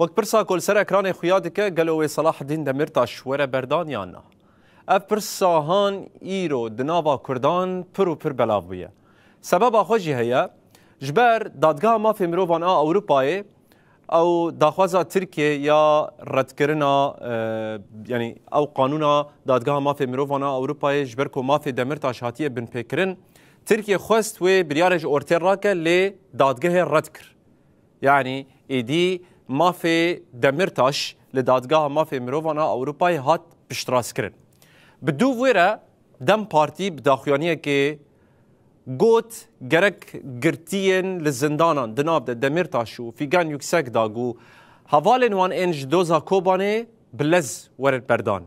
وقت برسا كل سر اكران خيادك قالوا صلاح الدين دمرتاش ورا بردان يانا اف برسا هان ايرو دنابا كردان برو پر بلاوية سبب خوجي هي جبر دادگاه ما في مروفان اوروباي او داخوازا تركيا يا ردكرنا يعني او قانونا دادگاه ما في مروفان اوروباي جبركو ما في دمرتاش هاتيه بن بكرن تركيا خواست و بريارج اورتيراكا ل دادگاه ردكر يعني ايدي ما في دمرتاش لدادگاه ما في مروفان اوروباي هات بشتراس كرن بدو ويرا دم بارتي بداخوانيه كي قوت جرك قرتين للزندانان دناب دمرتاشو في كان يكسك داغو هفالن وان انج دوزا كوباني بلز ورد بردان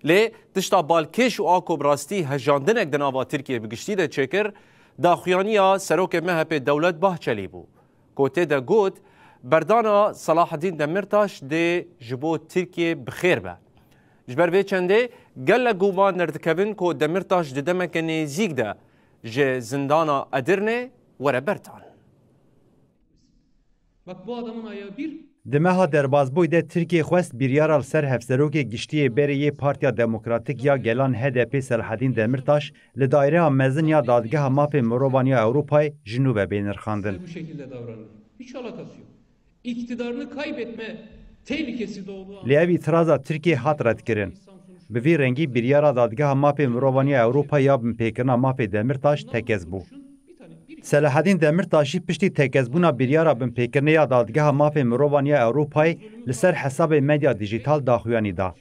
لي تشتا بالكيش و آكو براستي هجاندنك دنابا تركيا بگشتي ده چكر داخوانيا سروك مهب دولت باه چليبو كوتي ده قوت بردانا صلاح الدين دمرتاش دي جبو تركيا بخير با جبر بي چنده قل قوما نردكبن كو دمرتاش دمك نزيك ده ج زندانا ادرنه ورا برتان. Bak bu adamın ayağı bir. Demeha derbazboy de Türkiye xwest biryara ser hevserokê giştiyê berê Partiya Demokratik ya gelan HDP Selahattin Demirtaş li daireya mezin ya dadgeha mafê mirovaniya Ewropayê ji nû ve bênirxandin. Bu şekilde davranır. Hiç alakası yok. İktidarını kaybetme tehlikesi doğduğu. Li ev itiraza Türkiye hat redkirin. Bi vî rengî biryara dadgeha mafê mirovaniya Ewropayê ya bin pêkirina mafê Demirtaş tekez bû. Selahattin Demirtaşî piştî tekezbûna biryara bin pêkirina dadgeha mafê mirovaniya Ewropayê li ser hesabê medya dijîtal daxuyanî da.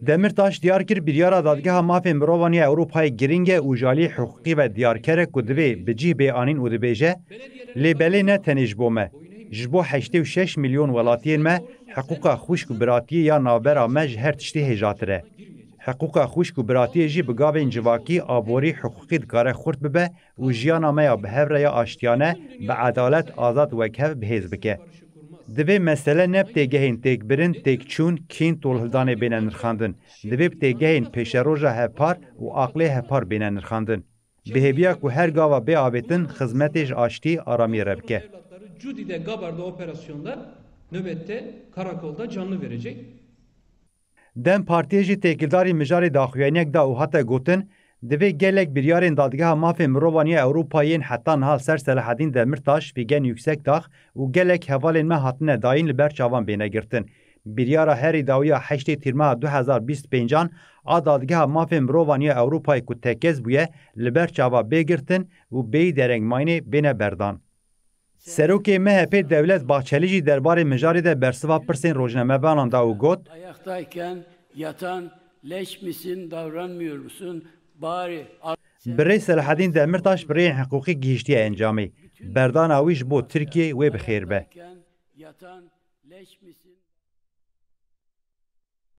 Demirtaş diyar kir biryara dadgeha mafê mirovaniya Ewropayê giring e û jalî hiqûqî ve diyarkerek ku divê bi cih bêanîn û dibêje lê belê ne tenê ji bo me. Ji bo 86 milyon welatiyên me hiqûqa xwişk û biratiyê ya navbera me ji her tiştî hêjatir e. Hiqûqa xwişk û biratiyê jî bi gavên civakî aborî hiqûqî dikare xurt bibe û jiyana me ya bi hevreya aştiyane bi edalet azad wekhev bihêz bike. Divê mesele ne bi têgehên têkbirin, têkçûn, kîn tolhildanê bêne nirxandin. Divê bi têgehên pêşeroja hevpar û aqlê hevpar bêne nirxandin. Bihêviya ku her gava bê avêtin xizmetê ji aştî aramiyê re bike. Cudi'de Gabar'da operasyonda nöbette karakolda canlı verecek. Dem Partiye jî têkildarî mijarê daxuyaniyek da û hate gotin divê gelek biryarên dadgeha mafê mirovaniya Ewropayên heta niha ser Selahattin Demirtaş fîgen yüksek dax û gelek hevalên me hatine dayîn li ber çavan bêne girtin. Biryara herî dawiya 8 tîrmeha 2025 a dadgeha mafê mirovaniya Ewropayê ku tekez bûye li ber çava bêgirtin û bêyî derengmayînê bêne berdan. Serokê MHP Devlet Bahçeli jî derbarê mijarê de bersiva pirsên rojnamevanan da û got ayaktayken yatan leş misin davranmıyor musun bari birê Selahattin Demirtaş birêyên hiqûqî gihîştiye encamê berdana wî ji bo Tirkiye wê bi xêr be. yatan leş misin